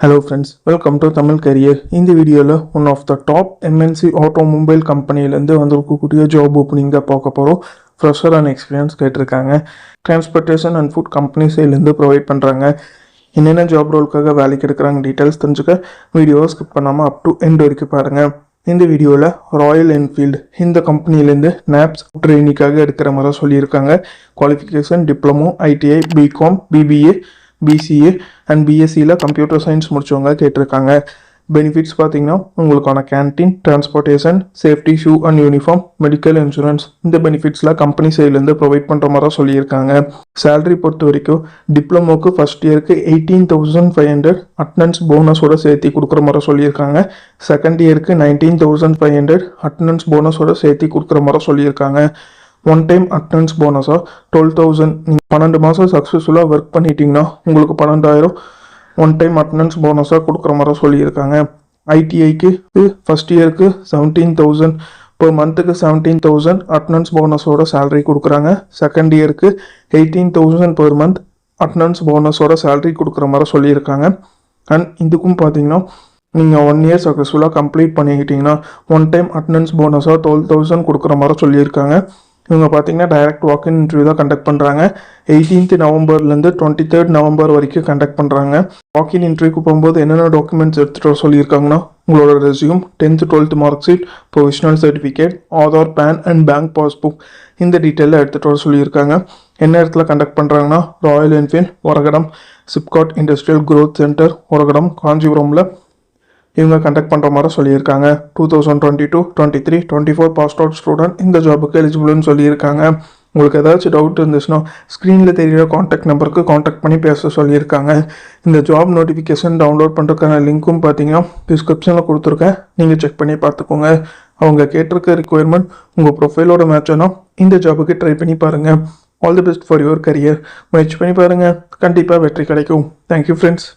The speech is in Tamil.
Hello friends, welcome to Tamil Career. இந்த வீடியோவில் one of the top MNC automobile கம்பெனிலேருந்து வந்திருக்கக்கூடிய ஜாப் ஓப்பனிங் தான் பார்க்க போகிறோம். ஃப்ரெஷர் அண்ட் எக்ஸ்பீரியன்ஸ் கேட்டிருக்காங்க. டிரான்ஸ்போர்ட்டேஷன் அண்ட் ஃபுட் கம்பெனி சைட்லேருந்து ப்ரொவைட் பண்ணுறாங்க. என்னென்ன ஜாப் ரோலுக்காக வேலைக்கு எடுக்கிறாங்க டீட்டெயில்ஸ் தெரிஞ்சுக்க வீடியோவை ஸ்கிப் பண்ணாமல் அப் டு எண்ட் வரைக்கும் பாருங்கள். இந்த வீடியோவில் ராயல் என்ஃபீல்டு இந்த கம்பெனிலேருந்து நாப்ஸ் ட்ரெயினிக்காக எடுக்கிற மாதிரி சொல்லியிருக்காங்க. Qualification diploma, ITI, BCom, BBA, BCA and பிஎஸ்சியில் கம்ப்யூட்டர் சயின்ஸ் முடிச்சவங்க கேட்டிருக்காங்க. பெனிஃபிட்ஸ் பார்த்தீங்கன்னா உங்களுக்கான canteen, transportation, safety, shoe and uniform, medical insurance இந்த பெனிஃபிட்ஸில் கம்பெனி சைட்லேருந்து ப்ரொவைட் பண்ணுற மாதிரி சொல்லியிருக்காங்க. சேலரி பொறுத்த வரைக்கும் டிப்ளமோக்கு ஃபஸ்ட் இயருக்கு 18,500 அட்டனன்ஸ் போனஸோட சேர்த்து கொடுக்குற மாதிரி சொல்லியிருக்காங்க. செகண்ட் இயருக்கு 19,500 அட்டனன்ஸ் போனஸோட சேர்த்து கொடுக்குற மாதிரி சொல்லியிருக்காங்க. ஒன் டைம் அட்டனன்ஸ் போனஸாக 12,000 நீங்கள் 12 மாதம் சக்ஸஸ்ஃபுல்லாக ஒர்க் பண்ணிட்டீங்கன்னா உங்களுக்கு 12,000 ஒன் டைம் அட்டனன்ஸ் போனஸாக கொடுக்குற மாதிரி சொல்லியிருக்காங்க. ஐடிஐக்கு ஃபஸ்ட் இயருக்கு 17,000 per மந்த்துக்கு 17,000 அட்டனன்ஸ் போனஸோட சேலரி கொடுக்குறாங்க. செகண்ட் இயருக்கு 18,000 per மந்த் அட்டனன்ஸ் போனஸோட சேலரி கொடுக்குற மாதிரி சொல்லியிருக்காங்க. அண்ட் இதுக்கும் பார்த்தீங்கன்னா நீங்கள் 1 இயர் சக்ஸஸ்ஃபுல்லாக கம்ப்ளீட் பண்ணிக்கிட்டீங்கன்னா ஒன் டைம் அட்டனன்ஸ் போனஸாக 12,000 கொடுக்குற மாதிரி சொல்லியிருக்காங்க. இவங்க பார்த்தீங்கன்னா டைரக்ட் வாக்கின் இன்டர்வியூ தான் கண்டக்ட் பண்ணுறாங்க. 18th நவம்பர்லேருந்து 23rd நவம்பர் வரைக்கும் கண்டக்ட் பண்ணுறாங்க. வாக்கின் இன்டர்வியூக்கு போகும்போது என்னென்ன டாக்குமெண்ட்ஸ் எடுத்துகிட்டு வர சொல்லியிருக்காங்கன்னா உங்களோட resume, 10th 12th mark sheet, provisional certificate, Aadhaar, PAN and bank passbook இந்த டீட்டெயிலில் எடுத்துகிட்டு வர சொல்லியிருக்காங்க. என்ன இடத்துல கண்டக்ட் பண்ணுறாங்கன்னா Royal Enfield, Oragadam, SIPCOT industrial growth centre, Oragadam, காஞ்சிபுரமில் இவங்க கண்டக்ட் பண்ணுற மாதிரி சொல்லியிருக்காங்க. 2022-23 24 பாஸ்ட் அவுட் ஸ்டூடெண்ட் இந்த ஜாபுக்கு எலிஜிபிள்னு சொல்லியிருக்காங்க. உங்களுக்கு ஏதாச்சும் டவுட் இருந்துச்சுன்னா ஸ்க்ரீனில் தெரிகிற காண்டாக்ட் நம்பருக்கு காண்டாக்ட் பண்ணி பேச சொல்லியிருக்காங்க. இந்த ஜாப் நோட்டிஃபிகேஷன் டவுன்லோட் பண்ணுறதுக்கான லிங்க்கும் பார்த்தீங்கன்னா டிஸ்கிரிப்ஷனில் கொடுத்துருக்கேன், நீங்கள் செக் பண்ணி பார்த்துக்கோங்க. அவங்க கேட்டிருக்க ரிக்குவயர்மெண்ட் உங்கள் ப்ரொஃபைலோட மேட்சானா இந்த ஜாபுக்கு ட்ரை பண்ணி பாருங்கள். All the best for your career. முயற்சி பண்ணி பாருங்கள், கண்டிப்பாக வெற்றி கிடைக்கும். Thank you friends.